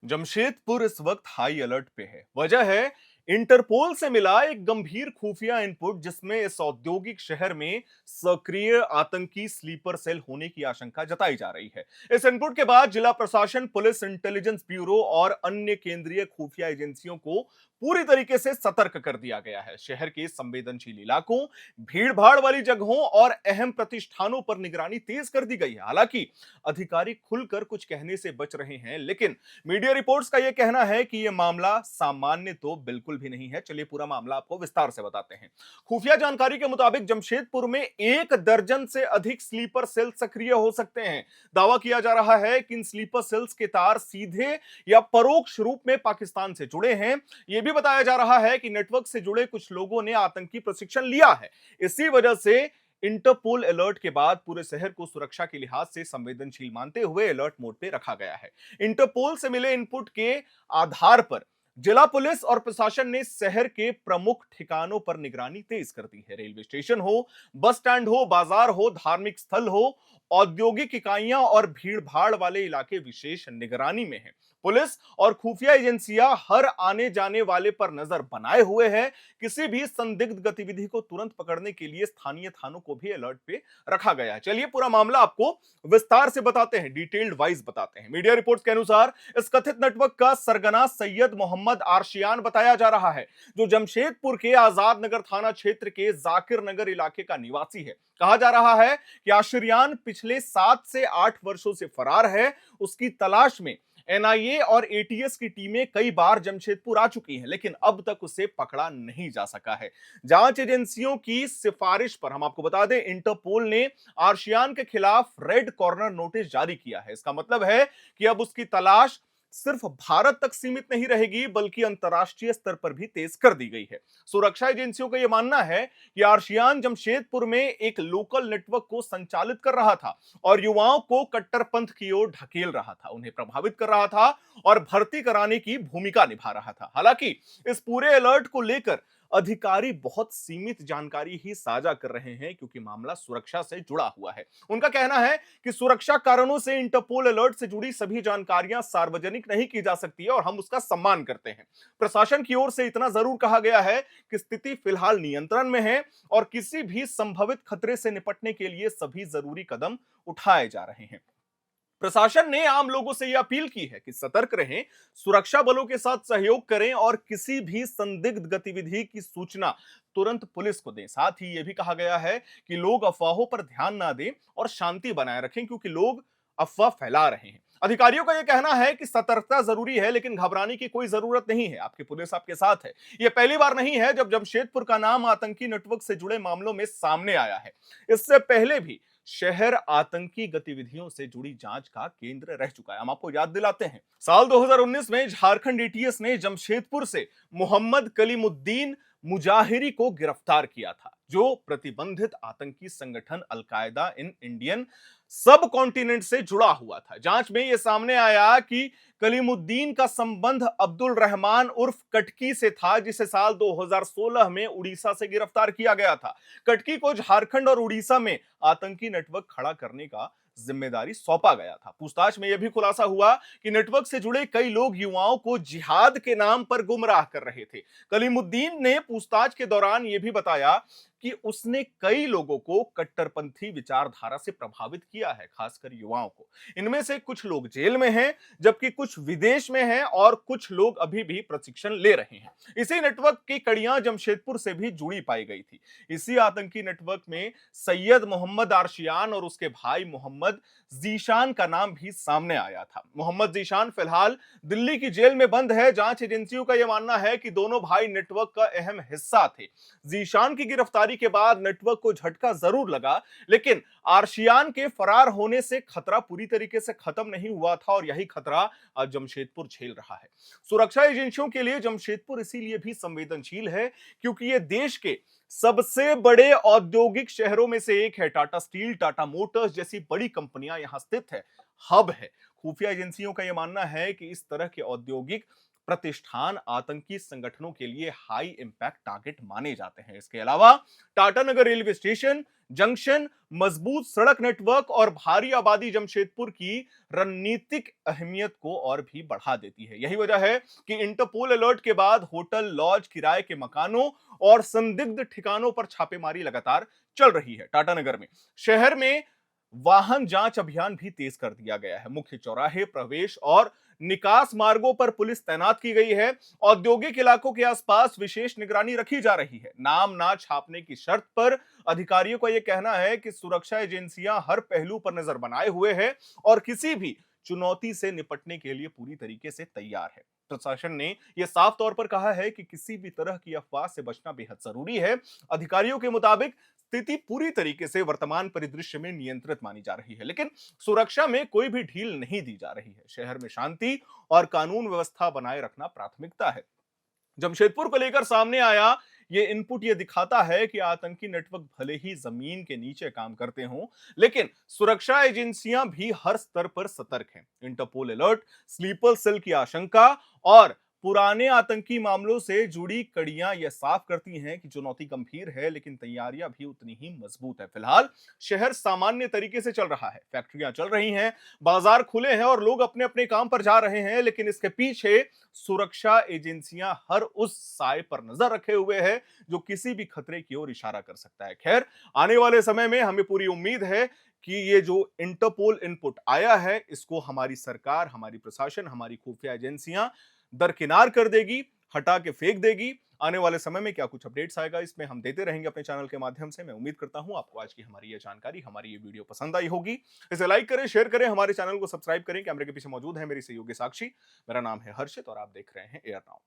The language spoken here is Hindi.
जमशेदपुर इस वक्त हाई अलर्ट पे है। वजह है इंटरपोल से मिला एक गंभीर खुफिया इनपुट जिसमें इस औद्योगिक शहर में सक्रिय आतंकी स्लीपर सेल होने की आशंका जताई जा रही है। इस इनपुट के बाद जिला प्रशासन, पुलिस, इंटेलिजेंस ब्यूरो और अन्य केंद्रीय खुफिया एजेंसियों को पूरी तरीके से सतर्क कर दिया गया है। शहर के संवेदनशील इलाकों, भीड़-भाड़ वाली जगहों और अहम प्रतिष्ठानों पर निगरानी तेज कर दी गई है। हालांकि अधिकारी खुलकर कुछ कहने से बच रहे हैं, लेकिन मीडिया रिपोर्ट्स का यह कहना है कि यह मामला सामान्य तो बिल्कुल भी नहीं है। चलिए पूरा मामला आपको विस्तार से बताते हैं। खुफिया जानकारी के मुताबिक जमशेदपुर में 1 दर्जन से अधिक स्लीपर सेल सक्रिय हो सकते हैं। दावा किया जा रहा है कि इन स्लीपर सेल्स के तार सीधे या परोक्ष रूप में पाकिस्तान से जुड़े हैं। यह भी बताया जा रहा है कि नेटवर्क से जुड़े कुछ लोगों ने आतंकी प्रशिक्षण लिया है। इसी वजह से इंटरपोल अलर्ट के बाद पूरे शहर को सुरक्षा के लिहाज से संवेदनशील मानते हुए अलर्ट मोड पे रखा गया है। इंटरपोल से मिले इनपुट के आधार पर जिला पुलिस और प्रशासन ने शहर के प्रमुख ठिकानों पर निगरानी तेज कर दी है। रेलवे स्टेशन हो, बस स्टैंड हो, बाजार हो, धार्मिक स्थल हो, औद्योगिक इकाइयां और भीड़ भाड़ वाले इलाके विशेष निगरानी में हैं। पुलिस और खुफिया एजेंसियां हर आने जाने वाले पर नजर बनाए हुए हैं। किसी भी संदिग्ध गतिविधि को तुरंत पकड़ने के लिए स्थानीय थानों को भी अलर्ट पे रखा गया है। चलिए पूरा मामला आपको विस्तार से बताते हैं, डिटेल्ड वाइज बताते हैं। मीडिया रिपोर्ट्स के अनुसार इस कथित नेटवर्क का सरगना सैयद मोहम्मद आरशियान बताया जा रहा है, जो जमशेदपुर के आजाद नगर थाना क्षेत्र के जाकिर नगर इलाके का निवासी है। कहा जा रहा है कि आशिरियान पिछले 7 से 8 वर्षों से फरार है। उसकी तलाश में एनआईए और एटीएस की टीमें कई बार जमशेदपुर आ चुकी हैं, लेकिन अब तक उसे पकड़ा नहीं जा सका है। जांच एजेंसियों की सिफारिश पर हम आपको बता दें, इंटरपोल ने आशियान के खिलाफ रेड कॉर्नर नोटिस जारी किया है। इसका मतलब है कि अब उसकी तलाश सिर्फ भारत तक सीमित नहीं रहेगी, बल्कि अंतर्राष्ट्रीय स्तर पर भी तेज कर दी गई है। सुरक्षा एजेंसियों का यह मानना है कि आशियान जमशेदपुर में एक लोकल नेटवर्क को संचालित कर रहा था और युवाओं को कट्टरपंथ की ओर ढकेल रहा था, उन्हें प्रभावित कर रहा था और भर्ती कराने की भूमिका निभा रहा था। हालांकि इस पूरे अलर्ट को लेकर अधिकारी बहुत सीमित जानकारी ही साझा कर रहे हैं, क्योंकि मामला सुरक्षा से जुड़ा हुआ है। उनका कहना है कि सुरक्षा कारणों से इंटरपोल अलर्ट से जुड़ी सभी जानकारियां सार्वजनिक नहीं की जा सकती है और हम उसका सम्मान करते हैं। प्रशासन की ओर से इतना जरूर कहा गया है कि स्थिति फिलहाल नियंत्रण में है और किसी भी संभावित खतरे से निपटने के लिए सभी जरूरी कदम उठाए जा रहे हैं। प्रशासन ने आम लोगों से यह अपील की है कि सतर्क रहें, सुरक्षा बलों के साथ सहयोग करें और किसी भी संदिग्ध गतिविधि की सूचना तुरंत पुलिस को दें। साथ ही यह भी कहा गया है कि लोग अफवाहों पर ध्यान ना दें और शांति बनाए रखें, क्योंकि लोग अफवाह फैला रहे हैं। अधिकारियों का यह कहना है कि सतर्कता जरूरी है, लेकिन घबराने की कोई जरूरत नहीं है। आपकी पुलिस आपके साथ है। यह पहली बार नहीं है जब जमशेदपुर का नाम आतंकी नेटवर्क से जुड़े मामलों में सामने आया है। इससे पहले भी शहर आतंकी गतिविधियों से जुड़ी जांच का केंद्र रह चुका है। हम आपको याद दिलाते हैं, साल 2019 में झारखंड एटीएस ने जमशेदपुर से मोहम्मद कलीमुद्दीन मुजाहिरी को गिरफ्तार किया था, जो प्रतिबंधित आतंकी संगठन अलकायदा इन इंडियन सब कॉन्टिनेंट से जुड़ा हुआ था। जांच में यह सामने आया कि कलीमुद्दीन का संबंध अब्दुल रहमान उर्फ कटकी से था, जिसे साल 2016 में उड़ीसा से गिरफ्तार किया गया था। कटकी को झारखंड और उड़ीसा में आतंकी नेटवर्क खड़ा करने का जिम्मेदारी सौंपा गया था। पूछताछ में यह भी खुलासा हुआ कि नेटवर्क से जुड़े कई लोग युवाओं को जिहाद के नाम पर गुमराह कर रहे थे। कलीमुद्दीन ने पूछताछ के दौरान यह भी बताया कि उसने कई लोगों को कट्टरपंथी विचारधारा से प्रभावित किया है, खासकर युवाओं को। इनमें से कुछ लोग जेल में हैं, जबकि कुछ विदेश में हैं और कुछ लोग अभी भी प्रशिक्षण ले रहे हैं। इसी नेटवर्क की कड़ियां जमशेदपुर से भी जुड़ी पाई गई थी। इसी आतंकी नेटवर्क में सैयद मोहम्मद आरशियान और उसके भाई मोहम्मद जीशान का नाम भी सामने आया था। मोहम्मद जीशान फिलहाल दिल्ली की जेल में बंद है। जांच एजेंसियों का यह मानना है कि दोनों भाई नेटवर्क का अहम हिस्सा थे। जीशान की गिरफ्तारी के बाद नेटवर्क को झटका जरूर लगा, लेकिन आरशियान के फरार होने से खतरा पूरी तरीके से खत्म नहीं हुआ था और यही खतरा आज जमशेदपुर झेल रहा है। सुरक्षा एजेंसियों के लिए जमशेदपुर इसीलिए भी संवेदनशील है, क्योंकि यह देश के सबसे बड़े औद्योगिक शहरों में से एक है। टाटा स्टील, टाटा मोटर्स जैसी बड़ी कंपनियां यहां स्थित है, हब है। खुफिया एजेंसियों का यह मानना है कि इस तरह के औद्योगिक प्रतिष्ठान आतंकी संगठनों के लिए हाई इंपैक्ट टारगेट माने जाते हैं। इसके अलावा टाटानगर रेलवे स्टेशन, जंक्शन, मजबूत सड़क नेटवर्क और भारी आबादी जमशेदपुर की रणनीतिक अहमियत को और भी बढ़ा देती है। यही वजह है कि इंटरपोल अलर्ट के बाद होटल, लॉज, किराए के मकानों और संदिग्ध ठिकानों पर छापेमारी लगातार चल रही है। टाटानगर में शहर में वाहन जांच अभियान भी तेज कर दिया गया है। मुख्य चौराहे, प्रवेश और निकास मार्गों पर पुलिस तैनात की गई है। औद्योगिक इलाकों के आसपास विशेष निगरानी रखी जा रही है। नाम ना छापने की शर्त पर अधिकारियों का यह कहना है कि सुरक्षा एजेंसियां हर पहलू पर नजर बनाए हुए हैं और किसी भी चुनौती से निपटने के लिए पूरी तरीके से तैयार है। प्रशासन ने यह साफ तौर पर कहा है कि किसी भी तरह की अफवाह से बचना बेहद जरूरी है। अधिकारियों के मुताबिक स्थिति पूरी तरीके से वर्तमान परिदृश्य में नियंत्रित मानी जा रही है, लेकिन सुरक्षा में कोई भी ढील नहीं दी जा रही है। शहर में शांति और कानून व्यवस्था बनाए रखना प्राथमिकता है। जमशेदपुर को लेकर सामने आया ये इनपुट ये दिखाता है कि आतंकी नेटवर्क भले ही जमीन के नीचे काम करते हों, लेकिन सुरक्षा एजेंसियां भी हर स्तर पर सतर्क हैं। इंटरपोल अलर्ट, स्लीपर सेल की आशंका और पुराने आतंकी मामलों से जुड़ी कड़ियां यह साफ करती हैं कि चुनौती गंभीर है, लेकिन तैयारियां भी उतनी ही मजबूत है। फिलहाल शहर सामान्य तरीके से चल रहा है, फैक्ट्रियां चल रही हैं, बाजार खुले हैं और लोग अपने अपने काम पर जा रहे हैं, लेकिन इसके पीछे सुरक्षा एजेंसियां हर उस साए पर नजर रखे हुए हैं जो किसी भी खतरे की ओर इशारा कर सकता है। खैर, आने वाले समय में हमें पूरी उम्मीद है कि ये जो इंटरपोल इनपुट आया है, इसको हमारी सरकार, हमारी प्रशासन, हमारी खुफिया एजेंसियां दरकिनार कर देगी, हटा के फेंक देगी। आने वाले समय में क्या कुछ अपडेट्स आएगा, इसमें हम देते रहेंगे अपने चैनल के माध्यम से। मैं उम्मीद करता हूं आपको आज की हमारी ये जानकारी, हमारी ये वीडियो पसंद आई होगी। इसे लाइक करें, शेयर करें, हमारे चैनल को सब्सक्राइब करें। कैमरे के पीछे मौजूद है मेरी सहयोगी साक्षी। मेरा नाम है हर्षित और आप देख रहे हैं एयर नाउ।